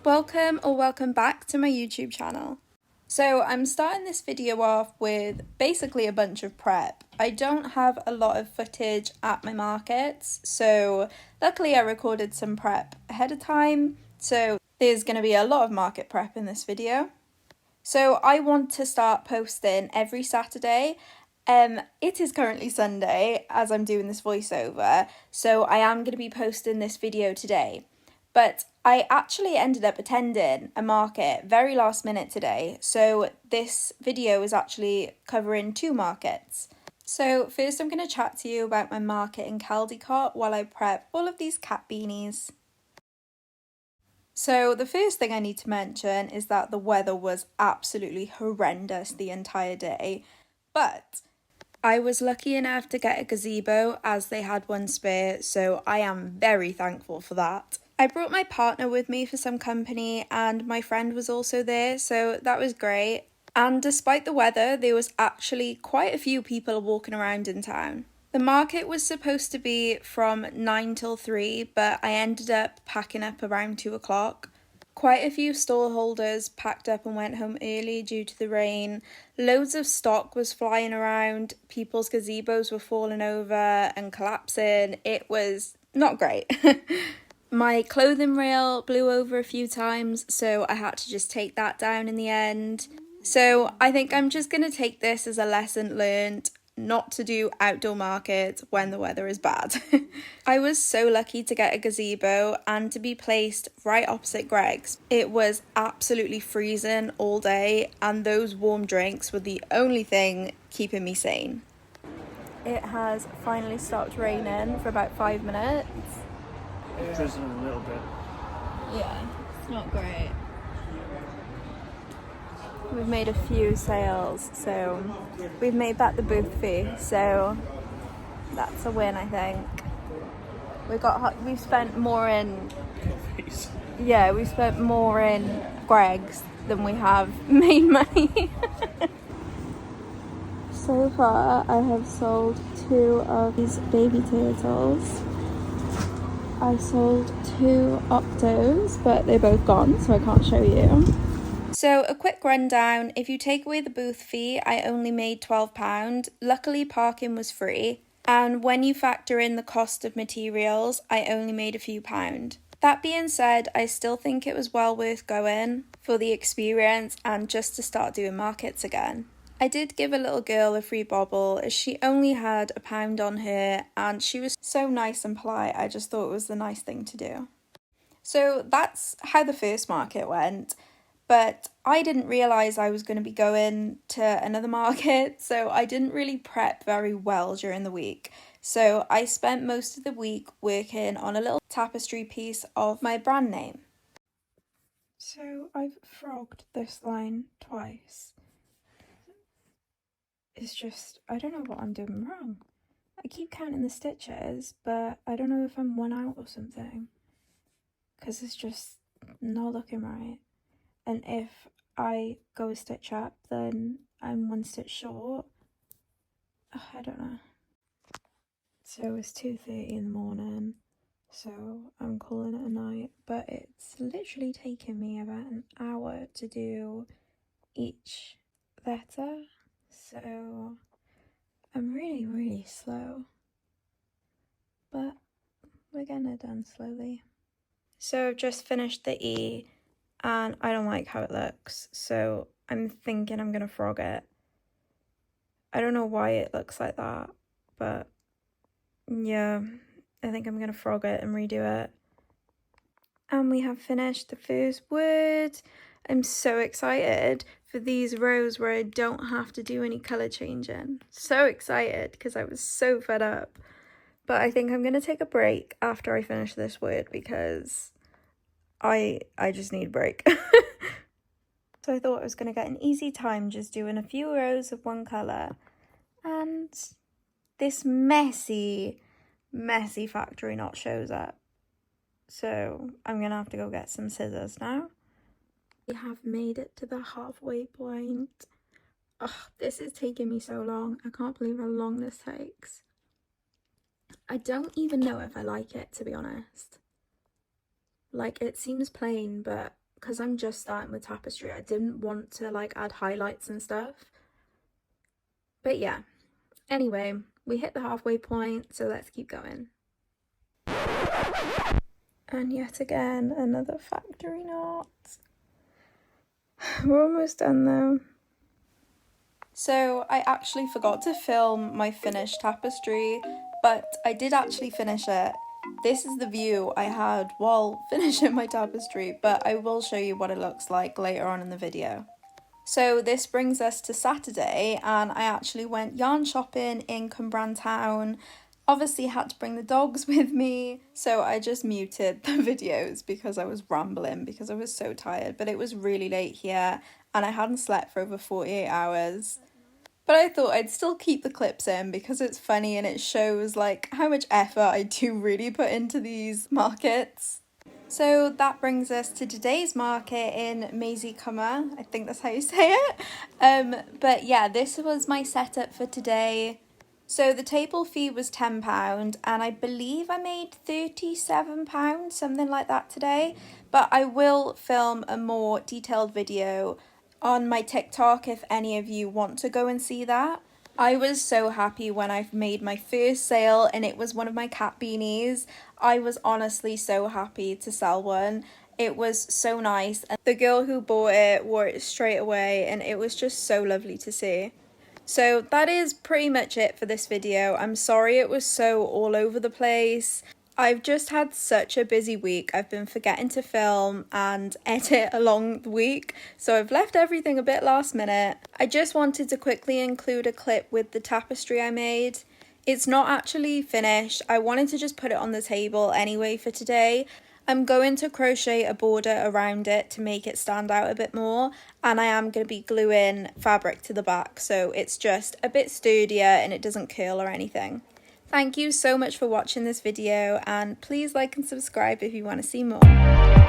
Welcome or welcome back to my YouTube channel. So I'm starting this video off with basically a bunch of prep. I don't have a lot of footage at my markets, so luckily I recorded some prep ahead of time, so there's going to be a lot of market prep in this video. So I want to start posting every Saturday. It is currently Sunday as I'm doing this voiceover, so I am going to be posting this video today. But I actually ended up attending a market very last minute today, so this video is actually covering two markets. So first I'm going to chat to you about my market in Caldecott while I prep all of these cat beanies. So the first thing I need to mention is that the weather was absolutely horrendous the entire day, but I was lucky enough to get a gazebo as they had one spare, so I am very thankful for that. I brought my partner with me for some company and my friend was also there, so that was great. And despite the weather, there was actually quite a few people walking around in town. The market was supposed to be from 9 till 3, but I ended up packing up around 2 o'clock. Quite a few stall holders packed up and went home early due to the rain. Loads of stock was flying around, people's gazebos were falling over and collapsing. It was not great. My clothing rail blew over a few times, so I had to just take that down in the end. So I think I'm just going to take this as a lesson learned not to do outdoor markets when the weather is bad. I was so lucky to get a gazebo and to be placed right opposite Greg's. It was absolutely freezing all day and those warm drinks were the only thing keeping me sane. It has finally stopped raining for about 5 minutes. Drizzling a little bit. Yeah, it's not great. We've made a few sales, so we've made back the booth fee, so that's a win, I think. We've spent more in we've spent more in Greg's than we have made money. So far I have sold 2 of these baby turtles. I sold 2 octos, but they're both gone, so I can't show you. So a quick rundown, if you take away the booth fee, I only made £12. Luckily parking was free. And when you factor in the cost of materials, I only made a few pound. That being said, I still think it was well worth going for the experience and just to start doing markets again. I did give a little girl a free bauble as she only had £1 on her and she was so nice and polite. I just thought it was the nice thing to do. So that's how the first market went. But I didn't realise I was going to be going to another market, so I didn't really prep very well during the week. So I spent most of the week working on a little tapestry piece of my brand name. So I've frogged this line twice. It's just, I don't know what I'm doing wrong. I keep counting the stitches, but I don't know if I'm one out or something. Because it's just not looking right. And if I go a stitch up, then I'm 1 stitch short. I don't know. So it's 2:30 in the morning, so I'm calling it a night. But it's literally taken me about an hour to do each letter. So I'm really slow. But we're getting it done slowly. So I've just finished the E. And I don't like how it looks, so I'm thinking I'm gonna frog it. I don't know why it looks like that, but yeah, I think I'm gonna frog it and redo it. And we have finished the first word. I'm so excited for these rows where I don't have to do any colour changing. So excited because I was so fed up. But I think I'm gonna take a break after I finish this word because I just need a break. So I thought I was going to get an easy time just doing a few rows of one colour. And this messy factory knot shows up. So I'm going to have to go get some scissors now. We have made it to the halfway point. Oh, this is taking me so long. I can't believe how long this takes. I don't even know if I like it, to be honest. Like, it seems plain, but because I'm just starting with tapestry, I didn't want to like add highlights and stuff. But yeah, anyway, we hit the halfway point, so let's keep going. And yet again, another factory knot. We're almost done though. So I actually forgot to film my finished tapestry, but I did actually finish it. This is the view I had while finishing my tapestry, but I will show you what it looks like later on in the video. So this brings us to Saturday, and I actually went yarn shopping in Cwmbran Town. Obviously had to bring the dogs with me, so I just muted the videos because I was rambling because I was so tired, but it was really late here and I hadn't slept for over 48 hours. But I thought I'd still keep the clips in because it's funny and it shows like how much effort I do really put into these markets. So that brings us to today's market in Maisie Cummer. I think that's how you say it. But yeah, this was my setup for today. So the table fee was £10 and I believe I made £37, something like that today. But I will film a more detailed video on my TikTok if any of you want to go and see that. I was so happy when I made my first sale and it was one of my cat beanies. I was honestly so happy to sell one. It was so nice and the girl who bought it wore it straight away and it was just so lovely to see. So that is pretty much it for this video. I'm sorry it was so all over the place. I've just had such a busy week. I've been forgetting to film and edit along the week, so I've left everything a bit last minute. I just wanted to quickly include a clip with the tapestry I made. It's not actually finished. I wanted to just put it on the table anyway for today. I'm going to crochet a border around it to make it stand out a bit more, and I am going to be gluing fabric to the back so it's just a bit sturdier and it doesn't curl or anything. Thank you so much for watching this video and please like and subscribe if you want to see more.